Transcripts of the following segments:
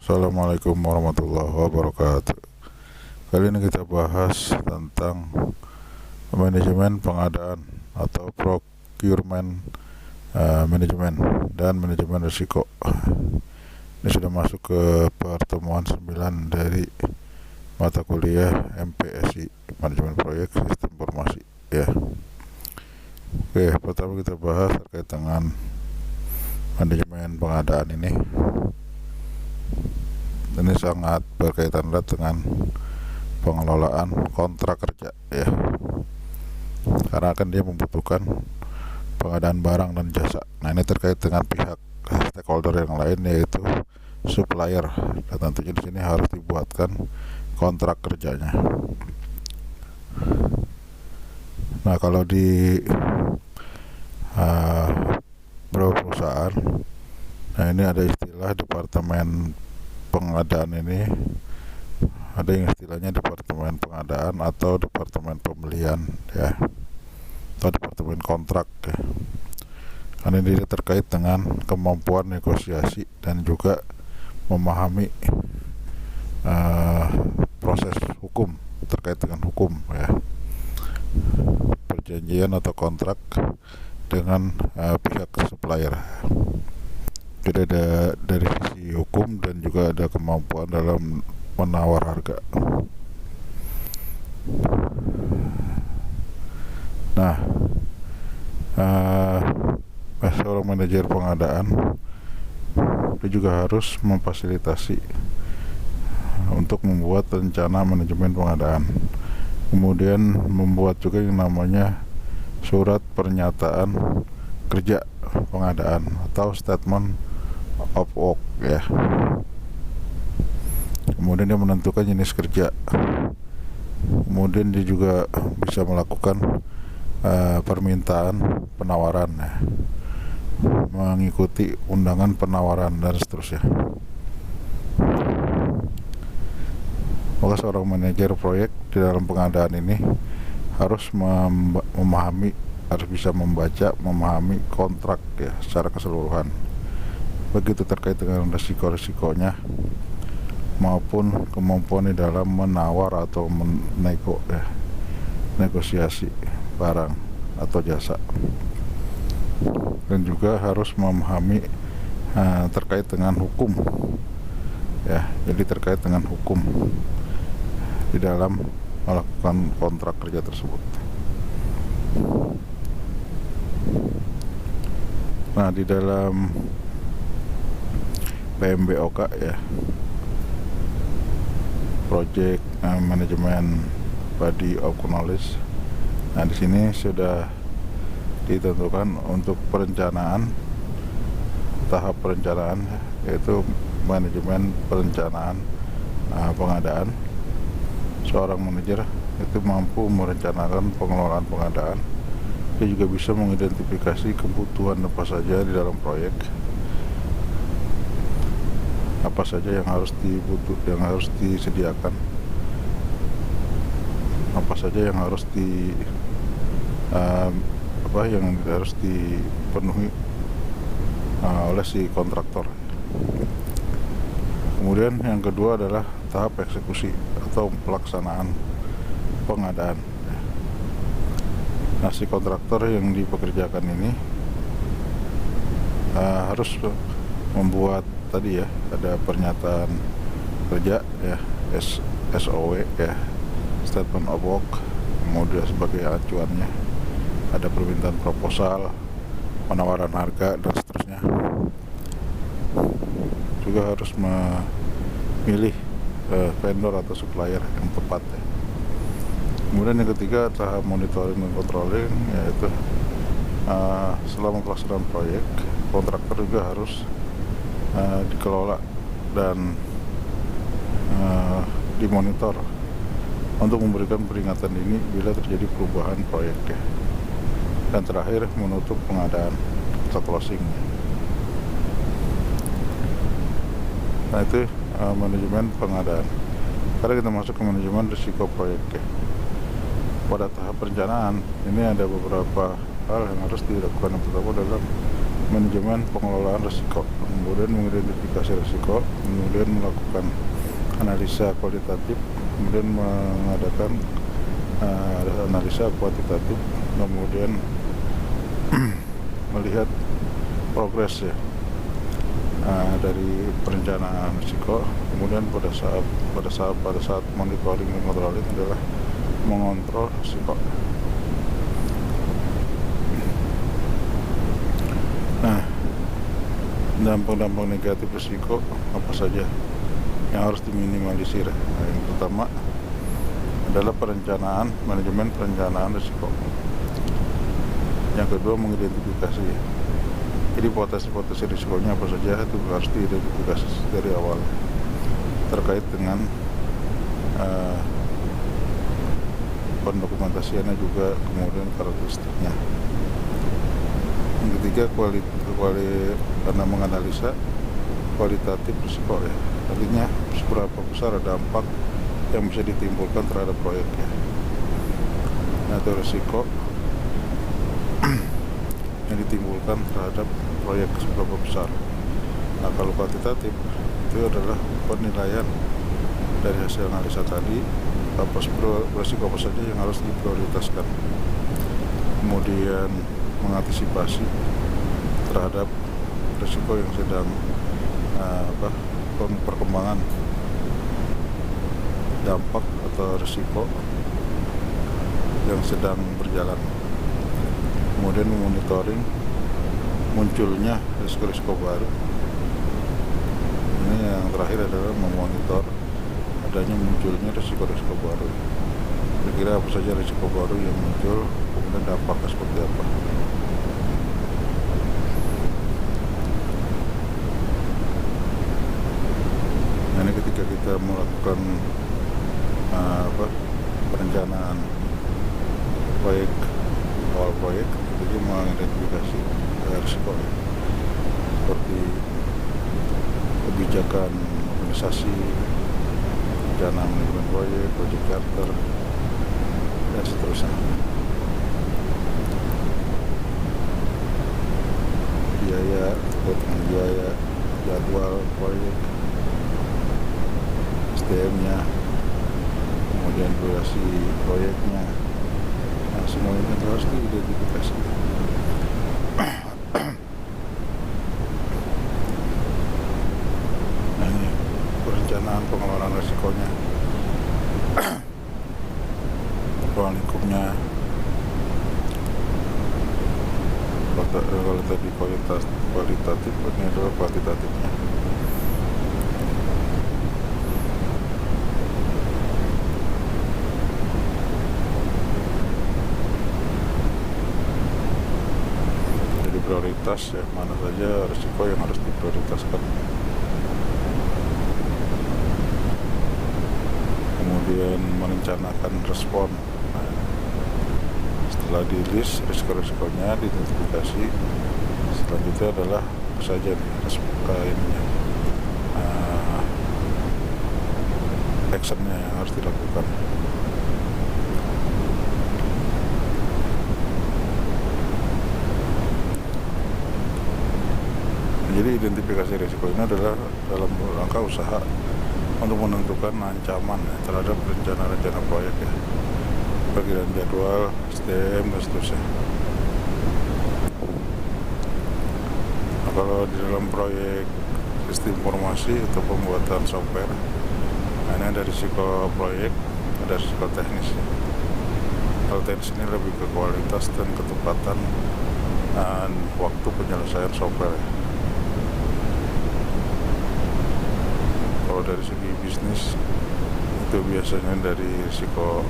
Assalamualaikum warahmatullahi wabarakatuh. Kali ini kita bahas tentang manajemen pengadaan atau procurement manajemen dan manajemen risiko. Ini sudah masuk ke pertemuan 9 dari mata kuliah MPSI, Manajemen Proyek Sistem Informasi ya. Oke, pertama kita bahas terkait dengan manajemen pengadaan ini. Ini sangat berkaitan erat dengan pengelolaan kontrak kerja ya, karena akan dia membutuhkan pengadaan barang dan jasa. Nah, ini terkait dengan pihak stakeholder yang lain, yaitu supplier, dan tentunya di sini harus dibuatkan kontrak kerjanya. Nah, kalau di beberapa perusahaan, nah ini ada istilah departemen pengadaan ini, ada yang istilahnya departemen pengadaan atau departemen pembelian ya, atau departemen kontrak ya. Karena ini terkait dengan kemampuan negosiasi dan juga memahami proses hukum, terkait dengan hukum ya, perjanjian atau kontrak dengan pihak supplier. Jadi ada dari sisi hukum dan juga ada kemampuan dalam menawar harga. Nah, seorang manajer pengadaan dia juga harus memfasilitasi untuk membuat rencana manajemen pengadaan, kemudian membuat juga yang namanya surat pernyataan kerja pengadaan atau statement of work ya. Kemudian dia menentukan jenis kerja, kemudian dia juga bisa melakukan permintaan penawaran ya, mengikuti undangan penawaran dan seterusnya. Maka seorang manajer proyek di dalam pengadaan ini harus memahami, harus bisa membaca, memahami kontrak ya secara keseluruhan, begitu terkait dengan risiko-risikonya maupun kemampuan di dalam menawar atau negosiasi barang atau jasa. Dan juga harus memahami terkait dengan hukum ya, jadi terkait dengan hukum di dalam melakukan kontrak kerja tersebut. Nah, di dalam PMBOK ya, Project Management Body of Knowledge. Nah, di sini sudah ditentukan untuk perencanaan, tahap perencanaan, yaitu manajemen perencanaan pengadaan. Seorang manajer itu mampu merencanakan pengelolaan pengadaan. Dia juga bisa mengidentifikasi kebutuhan apa saja di dalam proyek, apa saja yang harus disediakan, apa saja yang harus dipenuhi oleh si kontraktor. Kemudian yang kedua adalah tahap eksekusi atau pelaksanaan pengadaan. Nah, si kontraktor yang dipekerjakan ini harus membuat tadi ya, ada pernyataan kerja ya, SOW ya, statement of work, kemudian sebagai acuannya ada permintaan proposal, penawaran harga dan seterusnya. Juga harus memilih vendor atau supplier yang tepat ya. Kemudian yang ketiga tahap monitoring dan controlling, yaitu selama pelaksanaan proyek kontraktor juga harus dikelola dan dimonitor untuk memberikan peringatan dini bila terjadi perubahan proyek ya. Dan terakhir menutup pengadaan atau closing. Nah, itu manajemen pengadaan. Sekarang kita masuk ke manajemen risiko proyek ya. Pada tahap perencanaan ini ada beberapa hal yang harus dilakukan. Yang pertama adalah manajemen pengelolaan risiko, kemudian mengidentifikasi risiko, kemudian melakukan analisa kualitatif, kemudian mengadakan analisa kuantitatif, kemudian melihat progres ya dari perencanaan risiko. Kemudian pada saat monitoring dan controlling adalah mengontrol risiko. Nah, dampak-dampak negatif risiko apa saja yang harus diminimalisir? Nah, yang pertama adalah manajemen perencanaan risiko. Yang kedua, mengidentifikasi. Jadi potensi risikonya apa saja itu harus diidentifikasi dari awal terkait dengan pendokumentasiannya juga, kemudian karakteristiknya. Yang ketiga, karena menganalisa kualitatif risiko ya, artinya seberapa besar dampak yang bisa ditimbulkan terhadap proyeknya. Nah, itu risiko yang ditimbulkan terhadap proyek seberapa besar. Nah, kalau kuantitatif itu adalah penilaian dari hasil analisa tadi, risiko apa saja yang harus diprioritaskan, kemudian mengantisipasi terhadap risiko yang sedang perkembangan dampak atau risiko yang sedang berjalan, kemudian memonitoring munculnya risiko-risiko baru. Ini yang terakhir adalah memonitor adanya munculnya risiko-risiko baru. Kira-kira apa saja risiko baru yang muncul, kemudian dampaknya seperti apa. Nah, ini ketika kita melakukan perencanaan awal proyek, kita mengidentifikasi risiko seperti kebijakan organisasi, rencana manajemen proyek, project charter, dan seterusnya. Biaya, jadwal proyek, SDM-nya, kemudian durasi proyeknya. Nah, semua ini harus diidentifikasi. Nah, ini perencanaan pengelolaan risikonya, ruang lingkupnya. Kalau tadi kualitatif, ini adalah kuantitatifnya. Jadi prioritas ya, mana saja risiko yang harus diprioritaskan. Kemudian merencanakan respon. Setelah di-list risiko-risikonya, diidentifikasi, selanjutnya adalah apa saja actionnya yang harus dilakukan. Jadi identifikasi risiko ini adalah dalam rangka usaha untuk menentukan ancaman terhadap rencana-rencana proyek ya, bagian jadwal, SDM, dan seterusnya. Nah, kalau di dalam proyek sistem informasi atau pembuatan software, nah ini ada risiko proyek, ada risiko teknis. Kalau teknis ini lebih ke kualitas dan ketepatan dan waktu penyelesaian software. Kalau dari segi bisnis itu biasanya dari risiko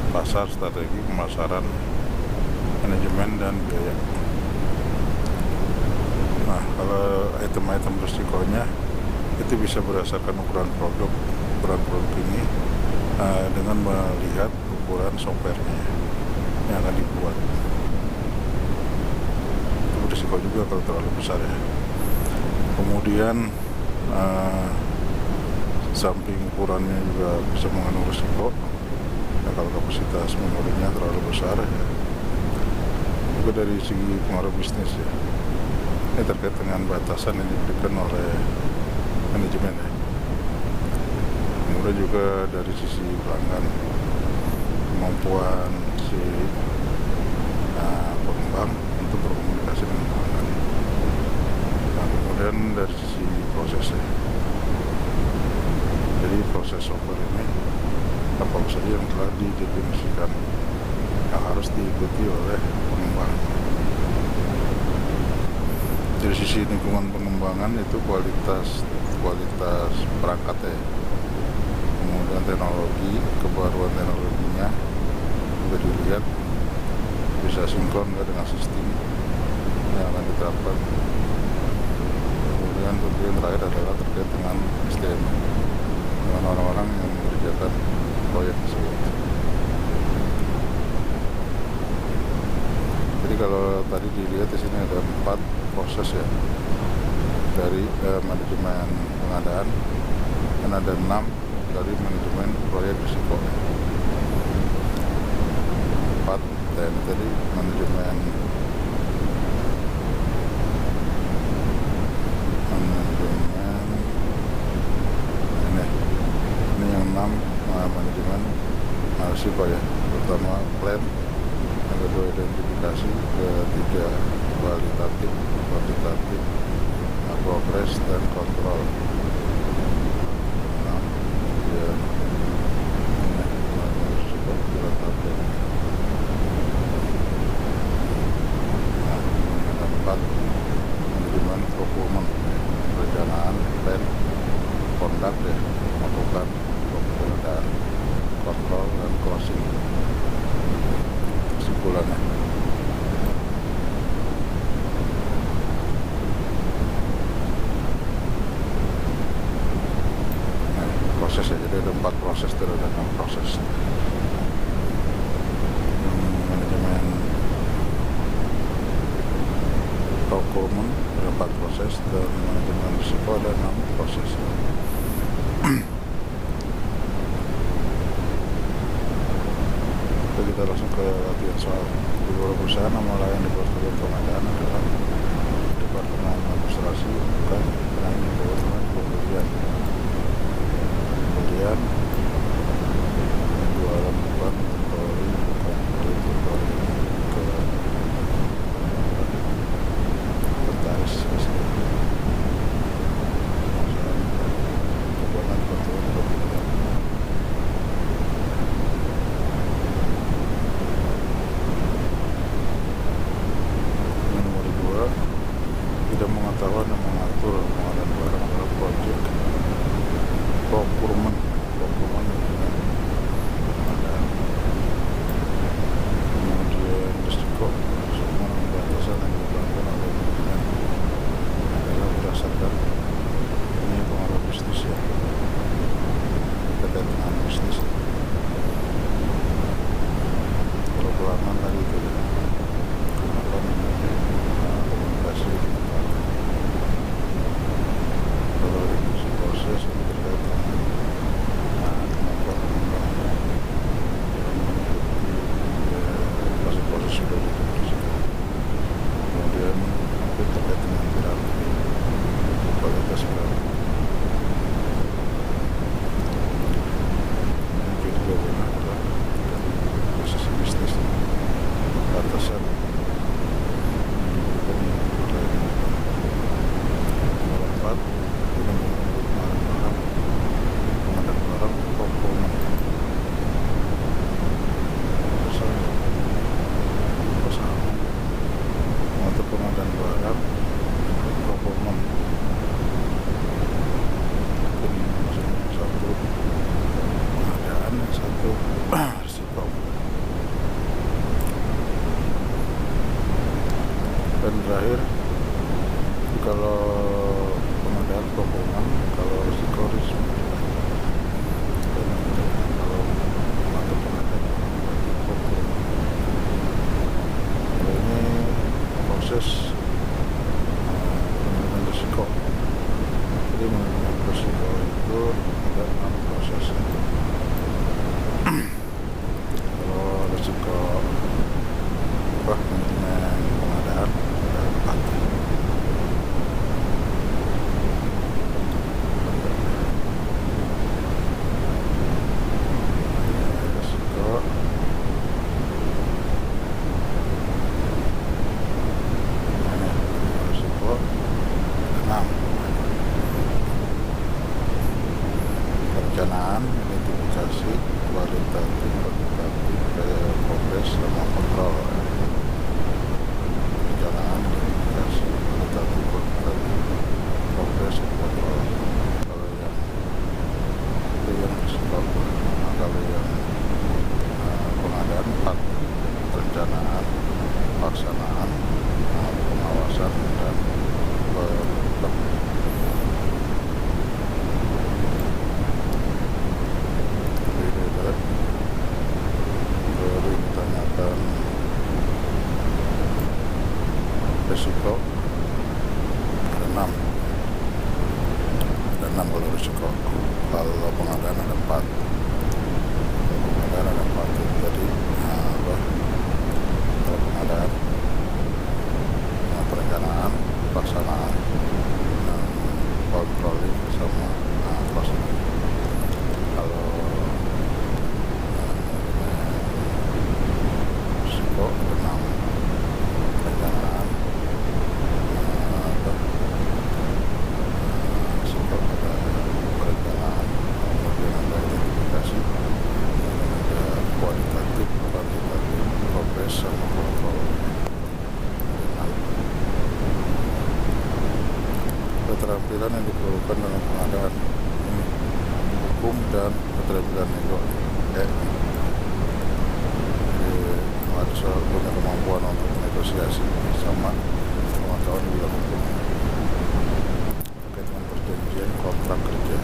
pasar, strategi pemasaran, manajemen, dan biaya. Nah, kalau item-item risikonya itu bisa berdasarkan ukuran produk ini dengan melihat ukuran softwarenya yang akan dibuat. Itu risiko juga kalau terlalu besar ya. Kemudian samping ukurannya juga bisa mengandung risiko. Nah, kalau kapasitas memorinya terlalu besar ya, juga dari segi pengaruh bisnis ya. Ini terkait dengan batasan yang diberikan oleh manajemen ya. Kemudian juga dari sisi pelanggan, kemampuan si pengembang untuk berkomunikasi dengan pelanggan. Nah, kemudian dari sisi prosesnya, jadi proses software ini apa saja yang telah didefinisikan yang harus diikuti oleh pengembang. Dari sisi lingkungan pengembangan itu kualitas perangkatnya, kemudian teknologi, kebaruan teknologinya juga dilihat bisa sinkron dengan sistem yang akan diterapkan. Kemudian tentu yang terakhir adalah terkait dengan SDM, dengan orang-orang yang mengerjakan proyek tersebut. Jadi kalau tadi dilihat di sini ada 4 proses ya, dari manajemen pengadaan, dan ada 6 dari manajemen proyek risiko. 4 dan tadi manajemen ini yang 6 manajemen risiko ya, pertama plan, yang kedua identifikasi, ketiga kuantitatif, progres dan kontrol. Nah, kemudian ini risiko diletakkan. Nah, yang keempat manajemen procurement, perencanaan, plan, conduct ya, melakukan pengadaan, kontrol dan closing. Kesimpulannya, proses ya, jadi ada 4 proses, tidak ada 6 proses. Manajemen procurement ada 4 proses, dan manajemen risiko ada 6 proses. Kita langsung ke latihan soal. Di beberapa perusahaan nama lain departemen pengadaan adalah departemen administrasi, bukan lain di departemen pembelian. Kemudian jualan bukan inventory, bukan inventory ke inventaris asli. Keuangan inventory pembelian. Nomor 2, tidak mengetahui dan mengatur pengadaan barang adalah project procurement ada. Kemudian risiko semua batasan yang dilakukan oleh manajemen adalah berdasarkan ini pengaruh bisnis ya, terkait dengan bisnis. Kalau pelanggan tadi itu ya, kenapa komunikasi dengan pelanggan. Kalau ini proses yang terkait dengan perencanaan, identifikasi, kualitatif, kuantitatif, progres sama kontrol. Perencanaan, identifikasi, kualitatif, kuantitatif, progres dan kontrol. Kalau yang itu yang stop. Kalau yang pengadaan 4, perencanaan, pelaksanaan, pengawasan dan baru ditanyakan risiko. Ada 6 kalau risiko. Kalau pengadaan ada 4. Pengadaan ada 4 jadi kalau pengadaan, perencanaan, pelaksanaan, controlling sama closing. Kalau risiko ada 6, perencanaan, risiko ada perencanaan, kemudian ada identifikasi, kemudian ada kualitatif, kuantitatif, progres sama kontrol. Keterampilan yang diperlukan dalam pengadaan ini hukum dan keterampilan nego. Jadi harus punya kemampuan untuk negosiasi sama pengetahuan di bidang hukum terkait dengan perjanjian kontrak kerja.